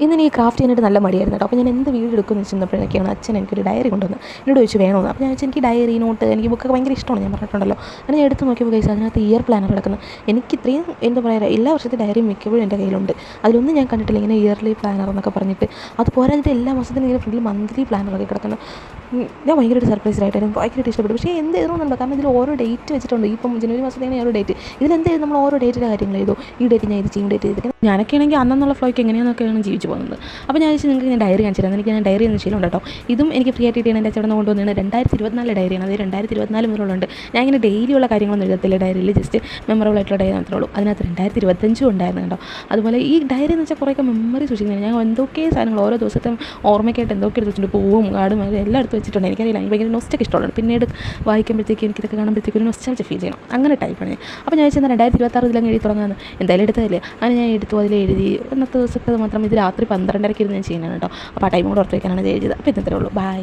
ഇന്ന് ഈ ക്രാഫ്റ്റ് ചെയ്യാനായിട്ട് നല്ല മടിയായിരുന്നു കേട്ടോ. അപ്പോൾ ഞാൻ എന്ത് വീഡിയോ എടുക്കുമെന്ന് വെച്ചിരുന്നപ്പോഴൊക്കെയാണ് അച്ഛൻ എനിക്കൊരു ഡയറി കൊണ്ടുവന്ന് എന്നോട് ചോദിച്ചു വേണമെന്ന്. അപ്പോൾ ഞാൻ വെച്ചാൽ എനിക്ക് ഡയറി നോട്ട് എനിക്ക് ബുക്കൊക്കെ ഭയങ്കര ഇഷ്ടമാണ്, ഞാൻ പറഞ്ഞിട്ടുണ്ടല്ലോ. അങ്ങനെ ഞാൻ എടുത്ത് നോക്കിയപ്പോൾ ഗൈസ് അതിനകത്ത് ഇയർ പ്ലാനർ കിടക്കുന്നത്. എനിക്ക് ഇത്രയും എന്താ പറയുക, എല്ലാ വർഷത്തെ ഡയറി മിക്കപ്പോഴും എൻ്റെ കയ്യിലുണ്ട്. അതിലൊന്നും ഞാൻ കണ്ടിട്ടില്ല ഇങ്ങനെ ഇയർലി പ്ലാനർ എന്നൊക്കെ പറഞ്ഞിട്ട്. അത് പോരാഞ്ഞിട്ട് എല്ലാ മാസത്തിനും ഇങ്ങനെ ഫ്രണ്ടിൽ മന്ത്ലി പ്ലാനറൊക്കെ കിടക്കുന്നത്. ഞാൻ ഭയങ്കരമായിട്ട് സർപ്രൈസ്ഡായിട്ടായിരുന്നു, ഭയങ്കരമായിട്ട് ഇഷ്ടപ്പെട്ടു. പക്ഷേ എന്ത് എഴുതുന്നുണ്ടോ, കാരണം ഇതിൽ ഓരോ ഡേറ്റ് വെച്ചിട്ടുണ്ട്. ഇപ്പം ജനുവരി മാസത്തേക്കാണ് ഓരോ ഡേറ്റ്. ഇതിലെന്തായാലും നമ്മൾ ഓരോ ഡേറ്റിൻ്റെ കാര്യങ്ങൾ എഴുതും. ഈ ഡേറ്റ് ഞാൻ ഇത് ചെയ്യും, ഡേറ്റ് ചെയ്തിട്ട് ഞാനൊക്കെ ആണെങ്കിൽ അന്നുള്ള ഫ്ലോയ്ക്ക് എങ്ങനെയാണെന്നൊക്കെയാണ് ജീവിച്ചു പോകുന്നത്. അപ്പോൾ ഞാൻ വെച്ചാൽ നിങ്ങൾക്ക് ഞാൻ ഡയറി കാണിച്ചു തരാം. എനിക്ക് ഞാൻ ഡയറി എന്ന ശീലമുണ്ട് കേട്ടോ. ഇതും എനിക്ക് ഫ്രീ ആയിട്ട് കിട്ടിയാണ് എൻ്റെ അച്ഛൻ കൊണ്ടുവന്നതാണ്. 2024 ഡയറിയാണ്. അത് 2024 മുതലുണ്ട്. ഞാൻ ഇങ്ങനെ ഡെയിലിയുള്ള കാര്യങ്ങളൊന്നും എഴുതത്തില്ല ഡയറിയിൽ, ജസ്റ്റ് മെമ്മറബിൾ ആയിട്ടുള്ള ഡയറി മാത്രമേ ഉള്ളൂ. അതിനകത്ത് 2025 ഉണ്ടായിരുന്നു കേട്ടോ. അതുപോലെ ഈ ഡയറി എന്ന് വെച്ചാൽ കുറേയൊക്കെ മെമ്മറി സൂക്ഷിക്കുന്നത്. ഞാൻ എന്തൊക്കെ സാധനങ്ങൾ ഓരോ ദിവസത്തെ ഓർമ്മയ്ക്കായിട്ട് എന്തൊക്കെ എടുത്ത് വെച്ചിട്ടുണ്ട്, പൂവും കാടും എല്ലാം എടുത്ത് വെച്ചിട്ടുണ്ട്. എനിക്കറിയില്ല, എനിക്ക് ഭയങ്കര നൊസ്റ്റൊക്കെ ഇഷ്ടമുള്ളത്. പിന്നീട് വായിക്കുമ്പോഴത്തേക്കും എനിക്കിതൊക്കെ കാണുമ്പോഴത്തേക്കും ഒരു നൊസ്റ്റാൾജി ഫീൽ ചെയ്യണം, അങ്ങനെ ടൈപ്പാണ് ഞാൻ. അപ്പോൾ ഞാൻ വെച്ചാൽ 2026 ഇതിലങ്ങ് എഴുതി തുടങ്ങാമെന്ന്. എന്തായാലും എടുത്തതല്ലേ, അങ്ങനെ ഞാൻ എടുത്തു. അതിൽ എഴുതി ഇന്നത്തെ ദിവസത്തെ മാത്രം ഇത് രാത്രി 12:30 ഇരുന്ന് ഞാൻ ചെയ്യുന്നത് കേട്ടോ. അപ്പോൾ ആ ടൈം കൂടെ ഓർത്ത് വയ്ക്കാനാണ് ഇത് എഴുതിയത്. അപ്പോൾ ഇന്നത്രേ ഉള്ളൂ. ബൈ.